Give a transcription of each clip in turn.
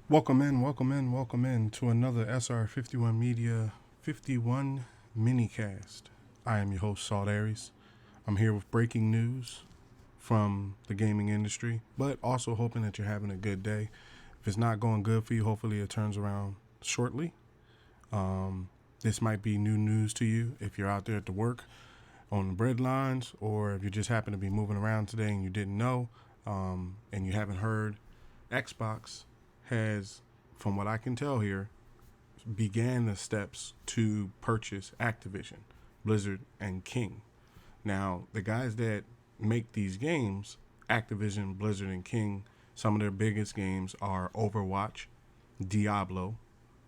Welcome in to another SR 51 Media 51 Minicast. I am your host, Salt Aries. I'm here with breaking news from the gaming industry, but also hoping that you're having a good day. If it's not going good for you, hopefully it turns around shortly. This might be new news to you if you're out there at the work on the bread lines, or if you just happen to be moving around today and you didn't know, and you haven't heard. Xbox has, from what I can tell here, began the steps to purchase Activision, Blizzard, and King. Now, the guys that make these games, Activision, Blizzard, and King, some of their biggest games are Overwatch, Diablo,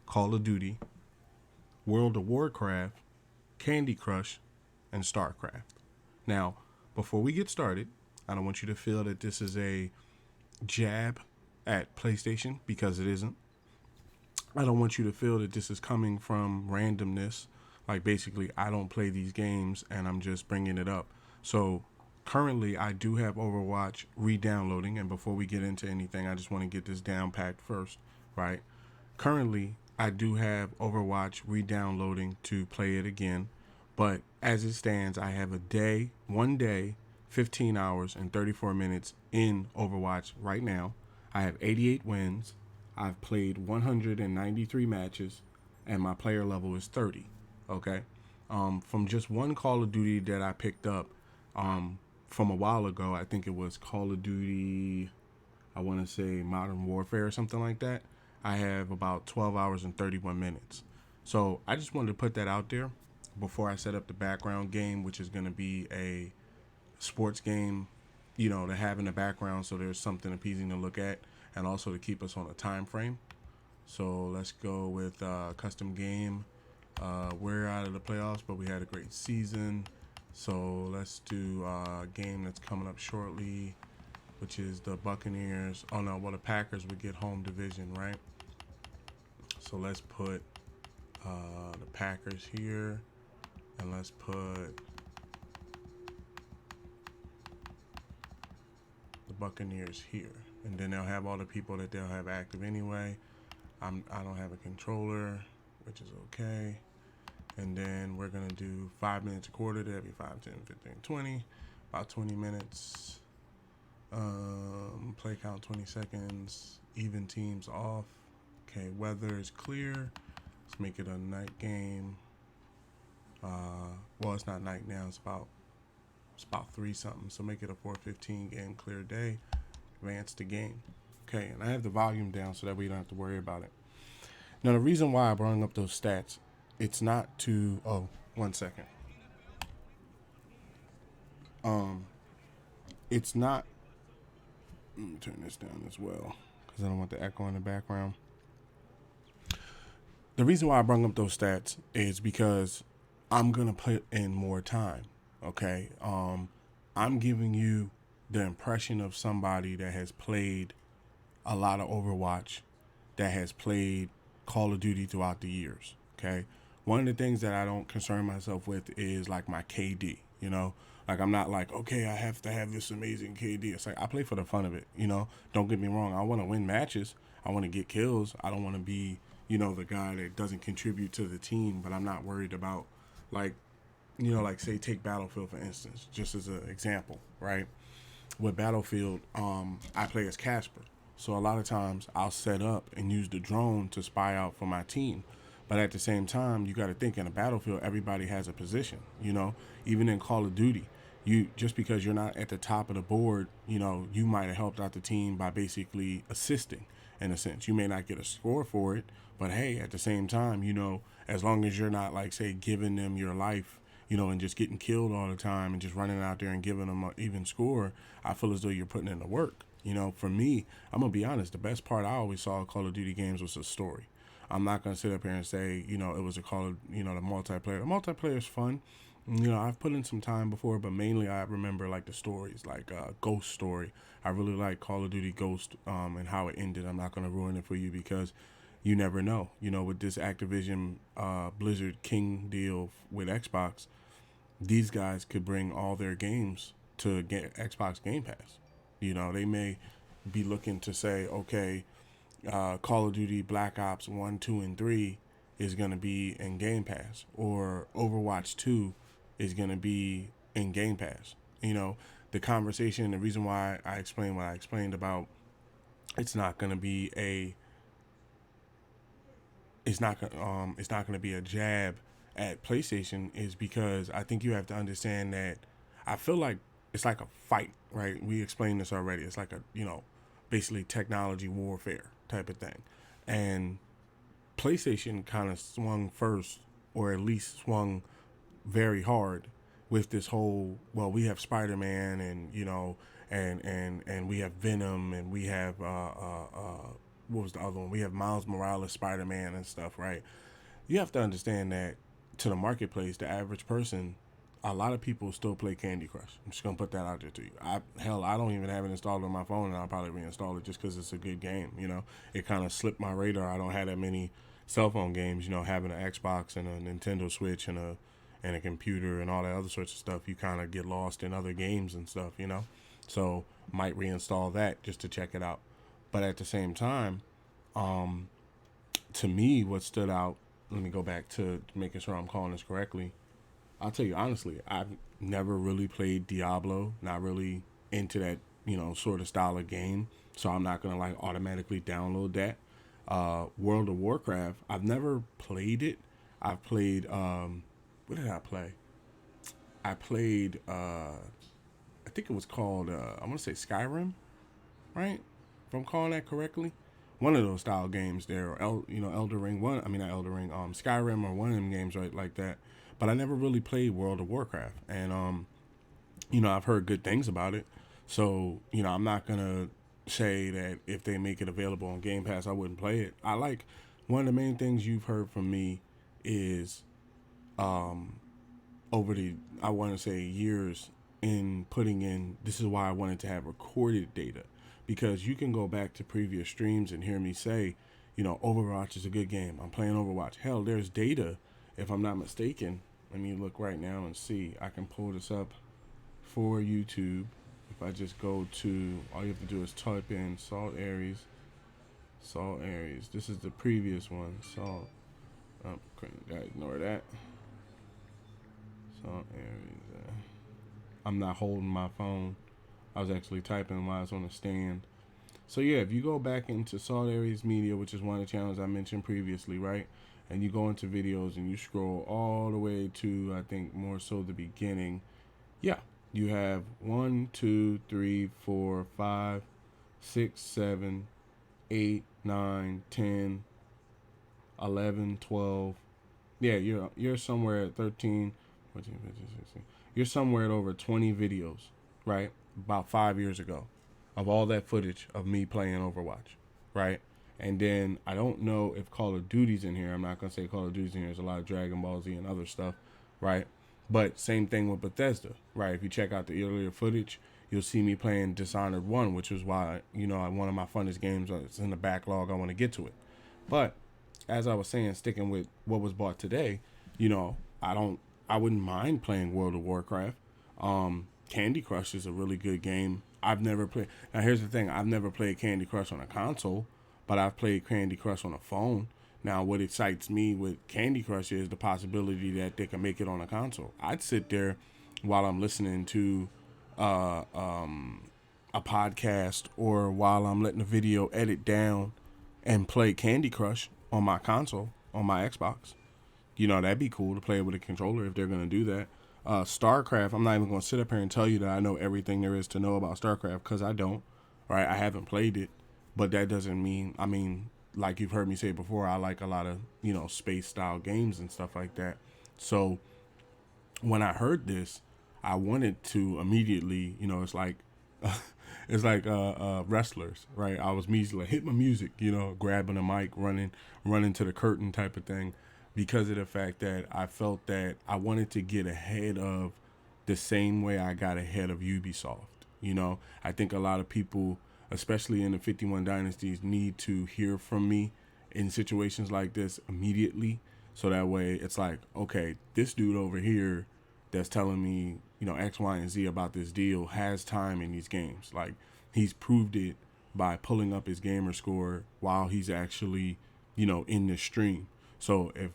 Call of Duty, World of Warcraft, Candy Crush, and StarCraft. Now, before we get started, I don't want you to feel that this is a jab at PlayStation, because it isn't. I don't want you to feel that this is coming from randomness. Like, basically, I don't play these games and I'm just bringing it up. So currently, I do have Overwatch re-downloading. And before we get into anything, I just want to get this down packed first, right? Currently, I do have Overwatch re-downloading to play it again. But as it stands, I have one day, 15 hours, and 34 minutes in Overwatch right now. I have 88 wins. I've played 193 matches, and my player level is 30. Okay, from just one Call of Duty that I picked up from a while ago. I think it was Call of Duty. I want to say Modern Warfare or something like that. I have about 12 hours and 31 minutes. So I just wanted to put that out there before I set up the background game, which is going to be a sports game, to have in the background, so there's something appeasing to look at, and also to keep us on a time frame. So let's go with custom game. We're out of the playoffs, but we had a great season. So let's do a game that's coming up shortly, which is the Buccaneers. Oh no, well, the Packers would get home division, right? So let's put the Packers here, and let's put the Buccaneers here, and then they'll have all the people that they'll have active anyway. I don't have a controller, which is okay. And then we're gonna do 5 minutes a quarter. That'll be 5, 10, 15, 20, about 20 minutes. Play count 20 seconds. Even teams off. Okay, weather is clear. Let's make it a night game. Well, it's not night now. It's about 3 something. So make it a 4:15 game, clear day. Advance the game. Okay, and I have the volume down so that we don't have to worry about it. Now, the reason why I brought up those stats, it's not to. Oh, 1 second. It's not. Let me turn this down as well because I don't want the echo in the background. The reason why I brought up those stats is because I'm gonna put in more time. Okay, I'm giving you the impression of somebody that has played a lot of Overwatch, that has played Call of Duty throughout the years. Okay, one of the things that I don't concern myself with is like my KD. Like, I'm not like, okay, I have to have this amazing KD. It's like, I play for the fun of it. Don't get me wrong. I want to win matches. I want to get kills. I don't want to be, the guy that doesn't contribute to the team. But I'm not worried about, like, like, say, take Battlefield for instance, just as an example, right? With Battlefield, I play as Casper. So a lot of times I'll set up and use the drone to spy out for my team. But at the same time, you got to think, in a Battlefield, everybody has a position. Even in Call of Duty, you, just because you're not at the top of the board, you might have helped out the team by basically assisting, in a sense. You may not get a score for it, but hey, at the same time, as long as you're not, like, say, giving them your life, and just getting killed all the time and just running out there and giving them an even score, I feel as though you're putting in the work. For me, I'm going to be honest, the best part I always saw of Call of Duty games was the story. I'm not going to sit up here and say, it was a Call of, the multiplayer. The multiplayer is fun. I've put in some time before, but mainly I remember, like, the stories, like Ghost Story. I really like Call of Duty Ghost and how it ended. I'm not going to ruin it for you because you never know. With this Activision Blizzard King deal with Xbox, these guys could bring all their games to get Xbox Game Pass. They may be looking to say, okay, Call of Duty Black Ops 1, 2, and 3 is going to be in Game Pass, or Overwatch 2 is going to be in Game Pass. You know, the conversation, the reason why I explained what I explained about it's not going to be a it's not going to be a jab at PlayStation is because I think you have to understand that I feel like it's like a fight, right? We explained this already. It's like a, basically technology warfare type of thing. And PlayStation kind of swung first, or at least swung very hard with this whole, well, we have Spider-Man, and and we have Venom, and we have what was the other one? We have Miles Morales Spider-Man and stuff, right? You have to understand that to the marketplace, the average person, a lot of people still play Candy Crush. I'm just gonna put that out there to you. I don't even have it installed on my phone, and I'll probably reinstall it just because it's a good game. It kind of slipped my radar. I don't have that many cell phone games. Having an Xbox and a Nintendo Switch and a computer and all that other sorts of stuff, you kind of get lost in other games and stuff. So might reinstall that just to check it out. But at the same time, to me, what stood out. Let me go back to making sure I'm calling this correctly. I'll tell you honestly, I've never really played Diablo, not really into that, sort of style of game. So I'm not going to automatically download that. World of Warcraft, I've never played it. I've played, what did I play? I played, I think it was called, I want to say Skyrim, right? If I'm calling that correctly. One of those style games there, or Elder Ring, not Elder Ring, Skyrim, or one of them games right like that. But I never really played World of Warcraft, and I've heard good things about it. So I'm not gonna say that if they make it available on Game Pass, I wouldn't play it. One of the main things you've heard from me is over the, I want to say, years in putting in. This is why I wanted to have recorded data, because you can go back to previous streams and hear me say, Overwatch is a good game. I'm playing Overwatch. Hell, there's data. If I'm not mistaken, let me look right now and see. I can pull this up for YouTube. If I just go to, all you have to do is type in Salt Aries. This is the previous one. Salt. Ignore that. Salt Aries. I'm not holding my phone. I was actually typing while I was on the stand. So yeah, if you go back into Salt Aries Media, which is one of the channels I mentioned previously, right? And you go into videos and you scroll all the way to, I think, more so the beginning. Yeah, you have 1, 2, 3, 4, 5, 6, 7, 8, 9, 10, 11, 12. Yeah, you're somewhere at 13, 14, 15, 16. You're somewhere at over 20 videos, right? About 5 years ago, of all that footage of me playing Overwatch, right? And then I don't know if Call of Duty's in here. I'm not going to say Call of Duty's in here. There's a lot of Dragon Ball Z and other stuff, right? But same thing with Bethesda, right? If you check out the earlier footage, you'll see me playing Dishonored 1, which is why, one of my funnest games. It's in the backlog. I want to get to it. But as I was saying, sticking with what was bought today, I wouldn't mind playing World of Warcraft. Candy Crush is a really good game. I've never played. Now, here's the thing. I've never played Candy Crush on a console, but I've played Candy Crush on a phone. Now, what excites me with Candy Crush is the possibility that they can make it on a console. I'd sit there while I'm listening to a podcast, or while I'm letting the video edit down, and play Candy Crush on my console, on my Xbox. That'd be cool to play with a controller if they're going to do that. StarCraft, I'm not even going to sit up here and tell you that I know everything there is to know about StarCraft, because I don't, right? I haven't played it, but that doesn't mean, like you've heard me say before, I like a lot of, space style games and stuff like that. So when I heard this, I wanted to immediately, it's like, wrestlers, right? I was like, hit my music, grabbing a mic, running to the curtain type of thing, because of the fact that I felt that I wanted to get ahead of the same way I got ahead of Ubisoft. I think a lot of people, especially in the 51 Dynasties, need to hear from me in situations like this immediately. So that way it's like, okay, this dude over here that's telling me, X, Y, and Z about this deal has time in these games. Like, he's proved it by pulling up his gamer score while he's actually, in the stream. So if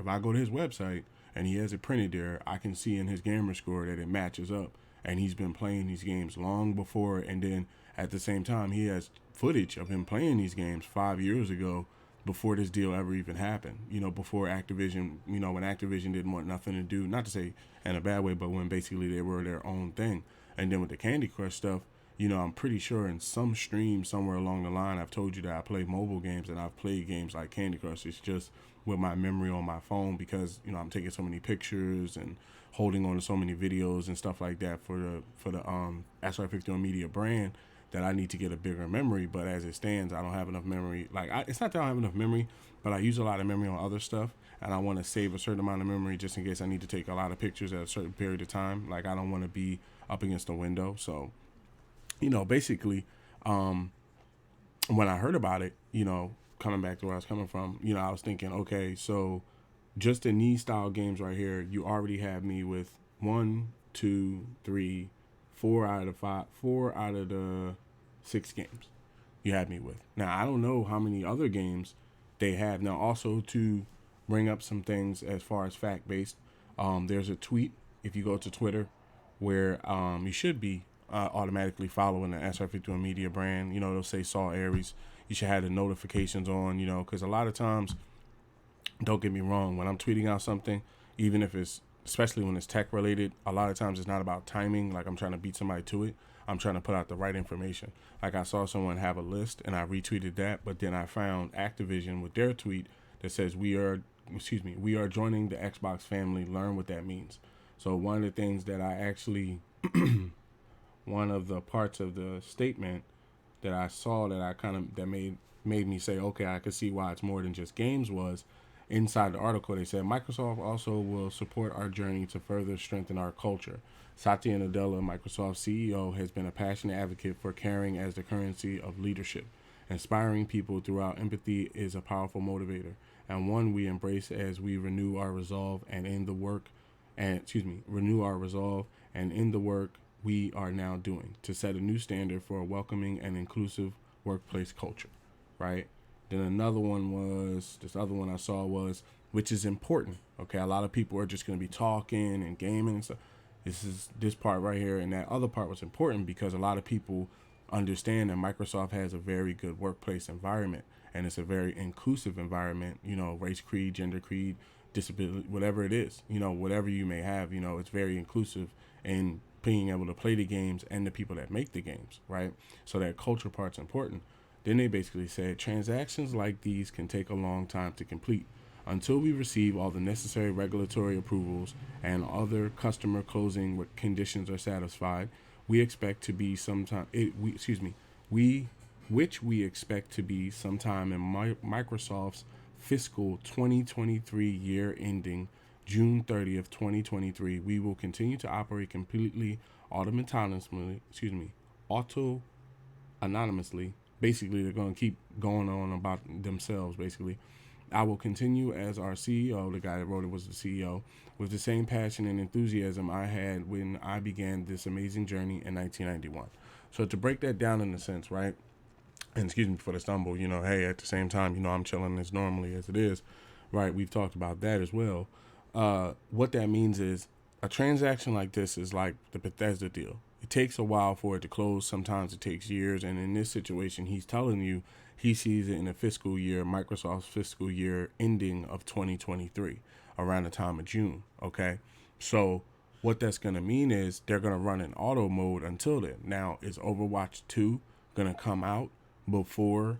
I go to his website and he has it printed there, I can see in his gamer score that it matches up. And he's been playing these games long before. And then at the same time, he has footage of him playing these games 5 years ago before this deal ever even happened. Before Activision, when Activision didn't want nothing to do, not to say in a bad way, but when basically they were their own thing. And then with the Candy Crush stuff, I'm pretty sure in some stream somewhere along the line, I've told you that I play mobile games and I've played games like Candy Crush. It's just with my memory on my phone because, I'm taking so many pictures and holding on to so many videos and stuff like that for the SR51 Media brand that I need to get a bigger memory. But as it stands, I don't have enough memory. It's not that I don't have enough memory, but I use a lot of memory on other stuff, and I want to save a certain amount of memory just in case I need to take a lot of pictures at a certain period of time. Like, I don't want to be up against a window. So, basically, when I heard about it, coming back to where I was coming from, I was thinking, okay, so just in these style games right here, you already have me with 1, 2, 3, 4 out of the 6 games you had me with. Now, I don't know how many other games they have. Now, also to bring up some things as far as fact-based, there's a tweet, if you go to Twitter, where you should be automatically following the SR51 Media brand. They'll say Saul Aries. You should have the notifications on, because a lot of times, don't get me wrong, when I'm tweeting out something, even if it's, especially when it's tech related, a lot of times it's not about timing, like I'm trying to beat somebody to it. I'm trying to put out the right information. Like, I saw someone have a list and I retweeted that, but then I found Activision with their tweet that says we are joining the Xbox family. Learn what that means. So one of the things that I actually, one of the parts of the statement that I saw that made me say, okay, I could see why it's more than just games was, inside the article, they said, Microsoft also will support our journey to further strengthen our culture. Satya Nadella, Microsoft CEO, has been a passionate advocate for caring as the currency of leadership. Inspiring people throughout empathy is a powerful motivator, and one we embrace as we renew our resolve in the work we are now doing to set a new standard for a welcoming and inclusive workplace culture, right? Then this other one I saw was, which is important. Okay, a lot of people are just going to be talking and gaming and stuff. This part right here, and that other part was important because a lot of people understand that Microsoft has a very good workplace environment, and it's a very inclusive environment. Race, creed, gender, creed, disability, whatever it is. Whatever you may have. It's very inclusive in being able to play the games and the people that make the games, right? So that culture part's important. Then they basically said transactions like these can take a long time to complete. Until we receive all the necessary regulatory approvals and other customer closing conditions are satisfied, we expect to be sometime. We expect to be sometime in Microsoft's fiscal 2023 year ending June 30th, 2023. We will continue to operate completely autonomously. Basically, they're going to keep going on about themselves, basically. I will continue as our CEO, the guy that wrote it was the CEO, with the same passion and enthusiasm I had when I began this amazing journey in 1991. So to break that down in a sense, right, and excuse me for the stumble, hey, at the same time, I'm chilling as normally as it is, right, we've talked about that as well. What that means is a transaction like this is like the Bethesda deal. It takes a while for it to close. Sometimes it takes years. And in this situation, he's telling you he sees it in the fiscal year, Microsoft's fiscal year ending of 2023, around the time of June. Okay. So what that's going to mean is they're going to run in auto mode until then. Now, is Overwatch 2 going to come out before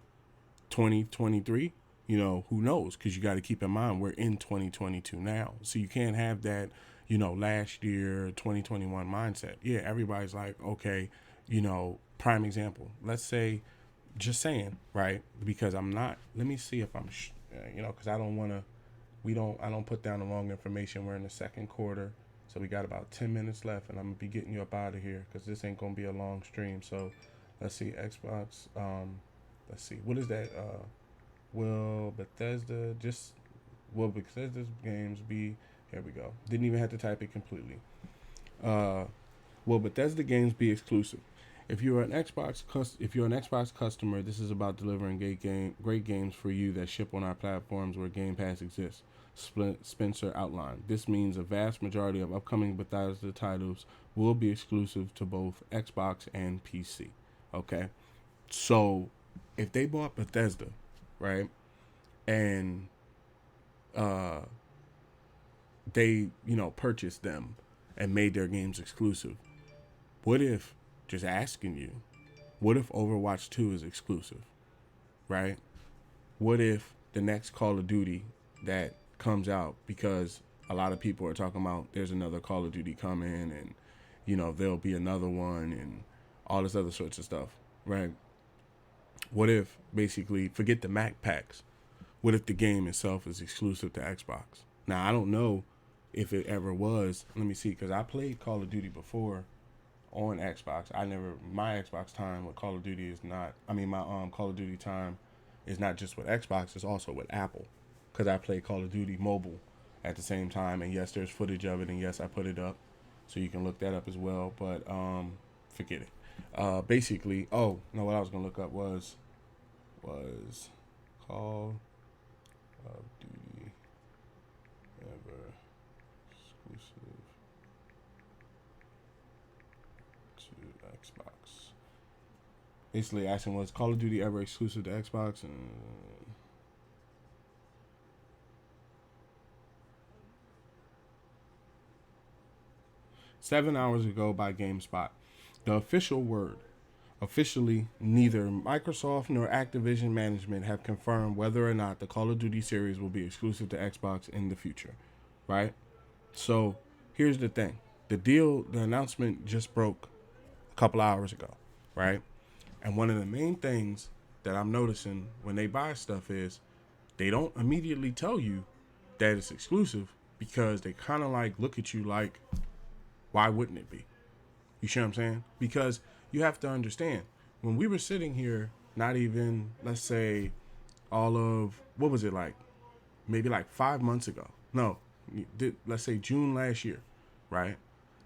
2023? Who knows? Because you got to keep in mind, we're in 2022 now. So you can't have that, last year, 2021 mindset. Yeah, everybody's like, okay, prime example. Let's say, just saying, right? Because I'm not, let me see if I'm, because I don't want to, I don't put down the wrong information. We're in the second quarter. So we got about 10 minutes left, and I'm going to be getting you up out of here because this ain't going to be a long stream. So let's see, Xbox, let's see, what is that? Will Bethesda's games be, here we go. Didn't even have to type it completely. Will Bethesda games be exclusive? If you're an Xbox customer, this is about delivering great games for you that ship on our platforms where Game Pass exists. Spencer outlined. This means a vast majority of upcoming Bethesda titles will be exclusive to both Xbox and PC. Okay, so if they bought Bethesda, right, and uh, they purchased them and made their games exclusive, what if, just asking you, what if Overwatch 2 is exclusive, right? What if the next Call of Duty that comes out, because a lot of people are talking about there's another Call of Duty coming, and there'll be another one and all this other sorts of stuff, right? What if, basically, forget the Mac packs, what if the game itself is exclusive to Xbox? Now, I don't know if it ever was. Let me see, because I played Call of Duty before on Xbox. My Xbox time with Call of Duty is not, my Call of Duty time is not just with Xbox, it's also with Apple, because I play Call of Duty mobile at the same time, and yes, there's footage of it, and yes, I put it up, so you can look that up as well, but forget it. Basically, oh no, what I was gonna look up was Call of Duty ever exclusive to Xbox. Basically asking, was Call of Duty ever exclusive to Xbox? And 7 hours ago by GameSpot. The official word. Officially, neither Microsoft nor Activision management have confirmed whether or not the Call of Duty series will be exclusive to Xbox in the future, right? So, here's the thing. The announcement just broke a couple hours ago, right? And one of the main things that I'm noticing when they buy stuff is they don't immediately tell you that it's exclusive, because they kind of like look at you like, why wouldn't it be? You see what I'm saying? Because you have to understand, when we were sitting here, not even, let's say, all of, what was it like? Maybe like 5 months ago. No, let's say June last year, right?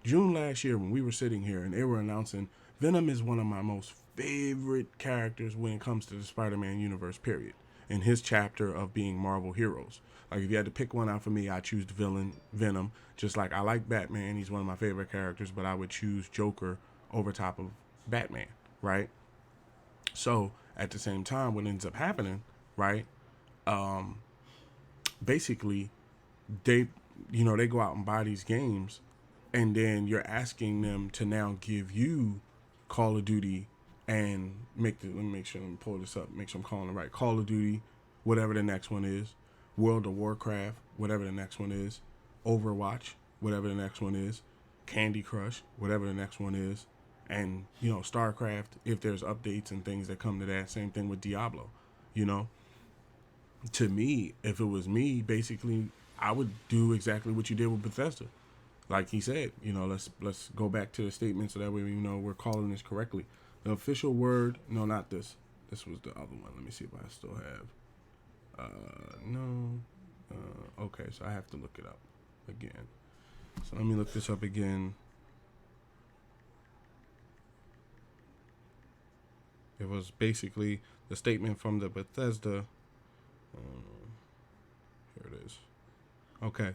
June last year, when we were sitting here and they were announcing Venom is one of my most favorite characters when it comes to the Spider-Man universe, period. In his chapter of being Marvel heroes. Like, if you had to pick one out for me, I choose Venom. Just like I like Batman, he's one of my favorite characters, but I would choose Joker over top of Batman, right? So at the same time, what ends up happening, right? Basically, they they go out and buy these games, and then you're asking them to now give you Call of Duty and let me pull this up, make sure I'm calling it right. Call of Duty, whatever the next one is, World of Warcraft, whatever the next one is, Overwatch, whatever the next one is, Candy Crush, whatever the next one is, and StarCraft, if there's updates and things that come to that. Same thing with Diablo. To me, if it was me, basically, I would do exactly what you did with Bethesda. Like he said, let's go back to the statement so that way we're calling this correctly. The official word, no, not this. This was the other one. Let me see if I still have. No. Okay, so I have to look it up again. So let me look this up again. It was basically the statement from the Bethesda. Here it is. Okay.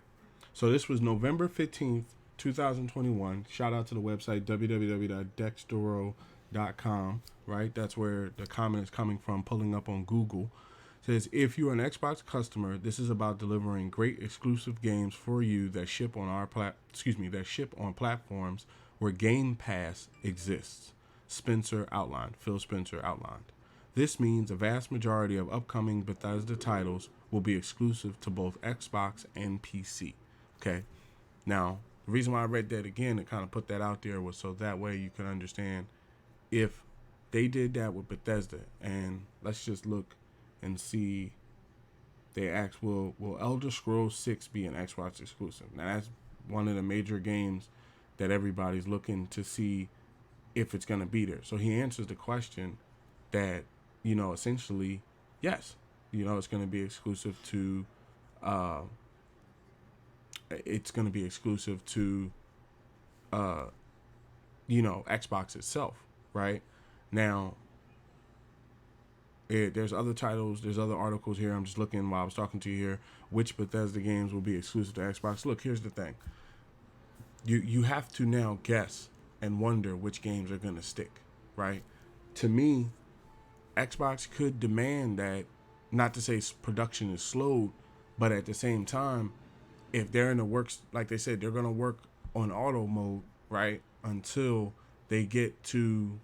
So this was November 15th, 2021. Shout out to the website www.dexdoro.com, right? That's where the comment is coming from, pulling up on Google. It says, if you're an Xbox customer, this is about delivering great exclusive games for you that ship on platforms where Game Pass exists. Phil Spencer outlined. This means a vast majority of upcoming Bethesda titles will be exclusive to both Xbox and PC. Okay. Now, the reason why I read that again and kind of put that out there was so that way you can understand if they did that with Bethesda, and let's just look and see. They asked, will Elder Scrolls 6 be an Xbox exclusive? Now, that's one of the major games that everybody's looking to see if it's going to be there. So he answers the question that, essentially, yes, it's going to be exclusive to Xbox itself. right? Now, there's other titles, there's other articles here. I'm just looking while I was talking to you here. Which Bethesda games will be exclusive to Xbox? Look, here's the thing. You have to now guess and wonder which games are going to stick, right? To me, Xbox could demand that, not to say production is slowed, but at the same time, if they're in the works, like they said, they're going to work on auto mode, right? Until they get to,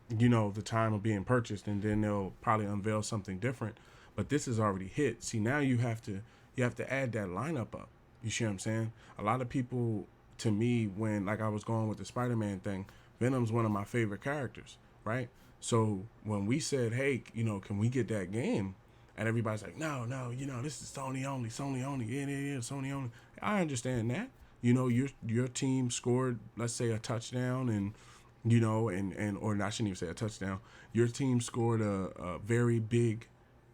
the time of being purchased, and then they'll probably unveil something different. But this is already hit. See, now you have to add that lineup up. You see what I'm saying? A lot of people, to me, when like I was going with the Spider-Man thing, Venom's one of my favorite characters, right? So when we said, hey, can we get that game? And everybody's like, no, this is Sony only, yeah, Sony only. I understand that. Your team scored, let's say, a touchdown, and or I shouldn't even say a touchdown. Your team scored a very big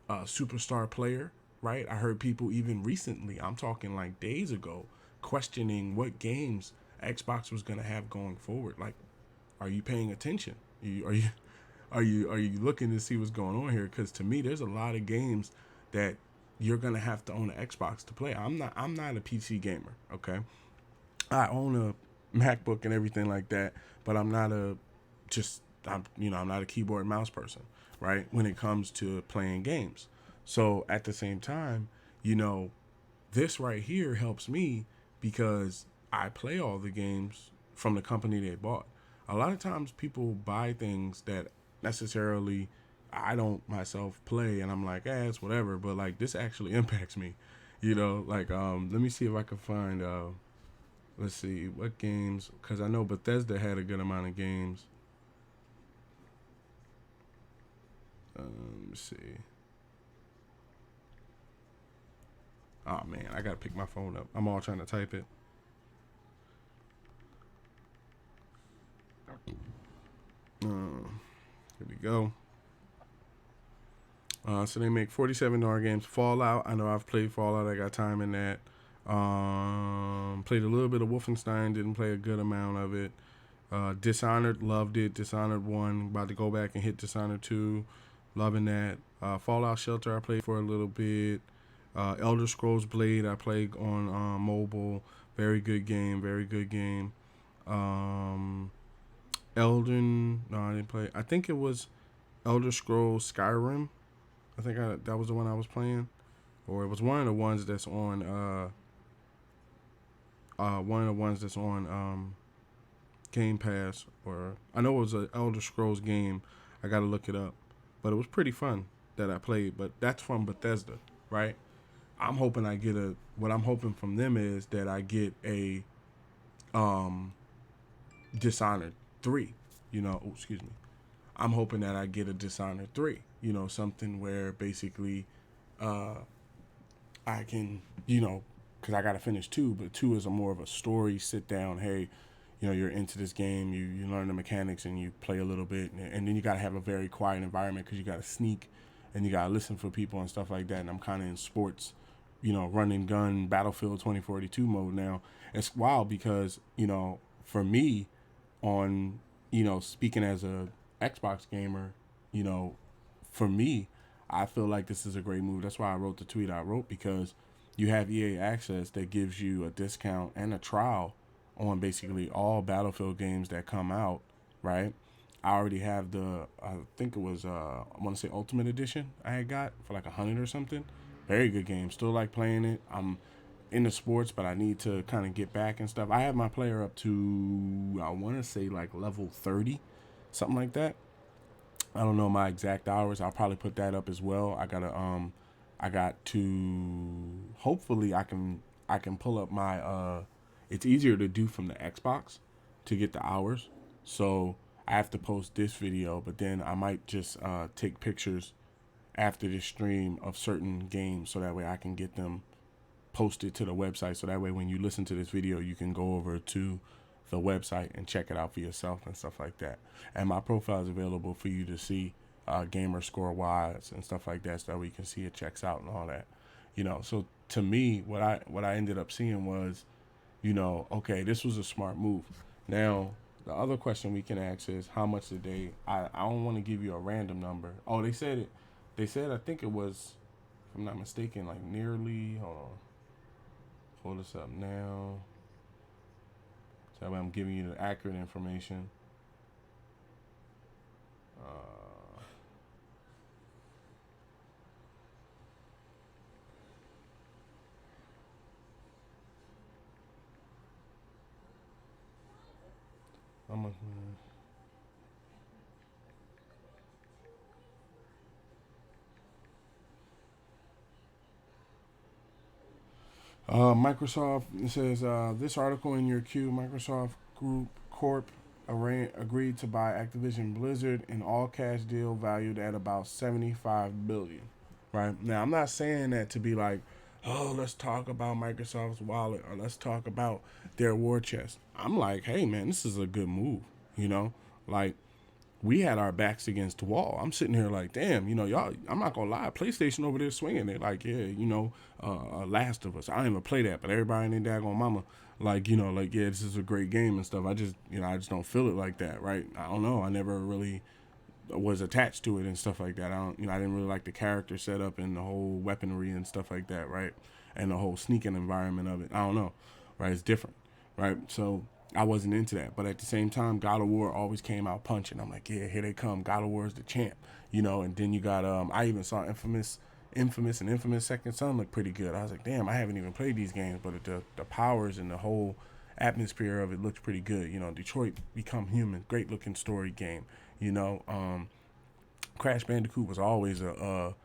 superstar player, right? I heard people even recently, I'm talking like days ago, questioning what games Xbox was gonna have going forward. Like, are you paying attention? Are you looking to see what's going on here? Because to me, there's a lot of games that you're gonna have to own an Xbox to play. I'm not a PC gamer. Okay, I own a MacBook and everything like that, but I'm not a just I'm not a keyboard and mouse person, right? When it comes to playing games. So at the same time, this right here helps me because I play all the games from the company they bought. A lot of times people buy things that necessarily I don't myself play, and I'm like, it's whatever, but like this actually impacts me. Like let me see if I can find let's see what games, because I know Bethesda had a good amount of games. Let me see. Oh man, I gotta pick my phone up. I'm all trying to type it. Here we go. So they make $47 games. Fallout. I know I've played Fallout. I got time in that. Played a little bit of Wolfenstein. Didn't play a good amount of it. Dishonored. Loved it. Dishonored 1. About to go back and hit Dishonored 2. Loving that. Fallout Shelter. I played for a little bit. Elder Scrolls Blade. I played on mobile. Very good game. Very good game. Elden. No, I didn't play. I think it was Elder Scrolls Skyrim. I think that was the one I was playing, or it was one of the ones that's on Game Pass, or I know it was an Elder Scrolls game. I got to look it up, but it was pretty fun that I played. But that's from Bethesda, right? What I'm hoping from them is that I get a Dishonored 3. Excuse me. I'm hoping that I get a Dishonored 3. Something where basically I can, because I got to finish 2, but 2 is more of a story, sit down, hey, you're into this game, you learn the mechanics and you play a little bit, and then you got to have a very quiet environment because you got to sneak and you got to listen for people and stuff like that. And I'm kind of in sports, run and gun, Battlefield 2042 mode now. It's wild because, for me, on, speaking as a Xbox gamer, for me, I feel like this is a great move. That's why I wrote the tweet I wrote, because you have EA Access that gives you a discount and a trial on basically all Battlefield games that come out, right? I already have I think it was, I want to say Ultimate Edition I had got for like 100 or something. Very good game. Still like playing it. I'm into sports, but I need to kind of get back and stuff. I have my player up to, I want to say like level 30, something like that. I don't know my exact hours. I'll probably put that up as well. I got to, hopefully I can pull up my it's easier to do from the Xbox to get the hours. So I have to post this video, but then I might just take pictures after this stream of certain games so that way I can get them posted to the website. So that way when you listen to this video, you can go over to the website and check it out for yourself and stuff like that. And my profile is available for you to see gamer score wise and stuff like that, so that we can see it checks out and all that. So to me, what I ended up seeing was, okay, this was a smart move. Now, The other question we can ask is how much did they? I don't want to give you a random number. Oh, they said it. They said I think it was, if I'm not mistaken, like nearly. Hold on, pull this up now. So I'm giving you the accurate information. Uh, I'm a, Microsoft, it says this article in your queue. Microsoft Group Corp agreed to buy Activision Blizzard in all cash deal valued at about 75 billion. Right now, I'm not saying that to be like, oh, let's talk about Microsoft's wallet or let's talk about their war chest. I'm like, hey man, this is a good move. You know, like we had our backs against the wall. I'm sitting here like, damn, y'all. I'm not gonna lie, PlayStation over there swinging. They're like, yeah, Last of Us. I didn't even play that, but everybody in their daggone mama, like, like, yeah, this is a great game and stuff. I just don't feel it like that, right? I don't know. I never really was attached to it and stuff like that. I didn't really like the character setup and the whole weaponry and stuff like that, right? And the whole sneaking environment of it. I don't know, right? It's different, right? So I wasn't into that. But at the same time, God of War always came out punching. I'm like, yeah, here they come. God of War is the champ, And then you got I even saw Infamous Second Son look pretty good. I was like, damn, I haven't even played these games, but the powers and the whole atmosphere of it looks pretty good. Detroit Become Human, great looking story game. Crash Bandicoot was always a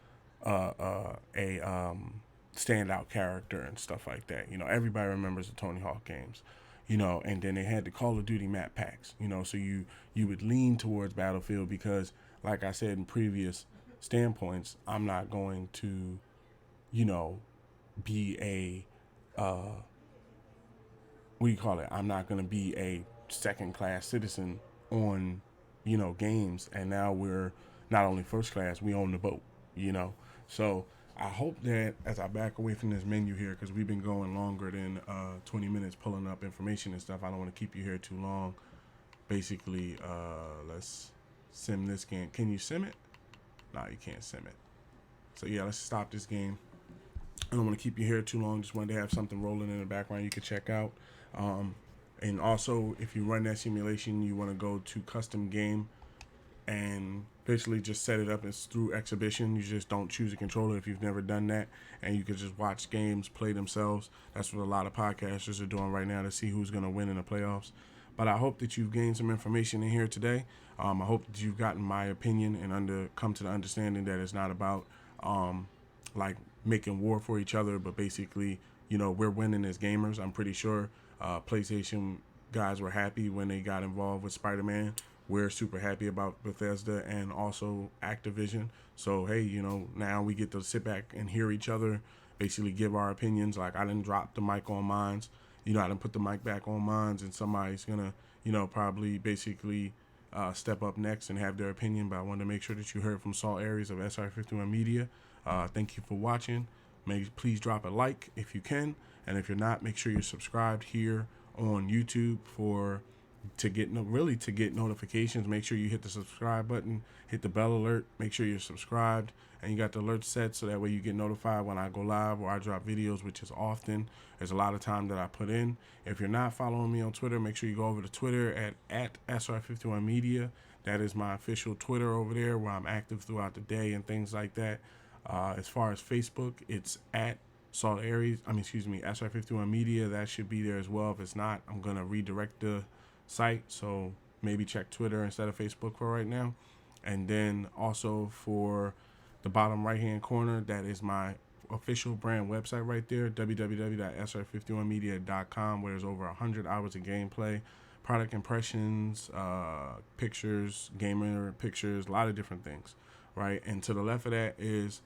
standout character and stuff like that. Everybody remembers the Tony Hawk games. And then they had the Call of Duty map packs. So you would lean towards Battlefield because, like I said in previous standpoints, I'm not going to, be a what do you call it? I'm not going to be a second class citizen on, games. And now we're not only first class, we own the boat, So I hope that as I back away from this menu here, because we've been going longer than 20 minutes pulling up information and stuff. I don't want to keep you here too long. Basically, let's sim this game. Can you sim it? No, you can't sim it. So yeah, let's stop this game. I don't want to keep you here too long. Just wanted to have something rolling in the background you could check out. And also, if you run that simulation, you want to go to custom game and basically just set it up as through exhibition. You just don't choose a controller if you've never done that, and you can just watch games play themselves. That's what a lot of podcasters are doing right now to see who's going to win in the playoffs. But I hope that you've gained some information in here today. I hope that you've gotten my opinion and come to the understanding that it's not about like making war for each other, but basically, we're winning as gamers. I'm pretty sure PlayStation guys were happy when they got involved with Spider-Man. We're super happy about Bethesda and also Activision. So, hey, now we get to sit back and hear each other, basically give our opinions. Like, I didn't drop the mic on mines. I didn't put the mic back on mines, and somebody's going to, probably basically step up next and have their opinion. But I wanted to make sure that you heard from Saul Aries of SR51 Media. Thank you for watching. Please drop a like if you can. And if you're not, make sure you're subscribed here on YouTube to get notifications. Make sure you hit the subscribe button, hit the bell alert, make sure you're subscribed, and you got the alert set so that way you get notified when I go live or I drop videos, which is often. There's a lot of time that I put in. If you're not following me on Twitter, make sure you go over to Twitter at SR51 Media. That is my official Twitter over there where I'm active throughout the day and things like that. As far as Facebook, it's at Salt Aries. SR51 Media. That should be there as well. If it's not, I'm gonna redirect the site. So maybe check Twitter instead of Facebook for right now. And then also for the bottom right hand corner, that is my official brand website right there, www.sr51media.com, where there's over 100 hours of gameplay, product impressions, pictures, gamer pictures, a lot of different things, right? And to the left of that is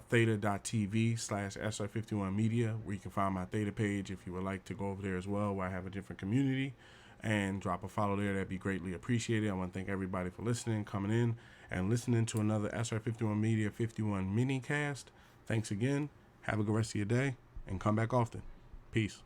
theta.tv/SR51media, where you can find my Theta page if you would like to go over there as well, where I have a different community, and drop a follow there. That'd be greatly appreciated. I want to thank everybody for listening, coming in, and listening to another SR51 Media 51 Minicast. Thanks again. Have a good rest of your day, and come back often. Peace.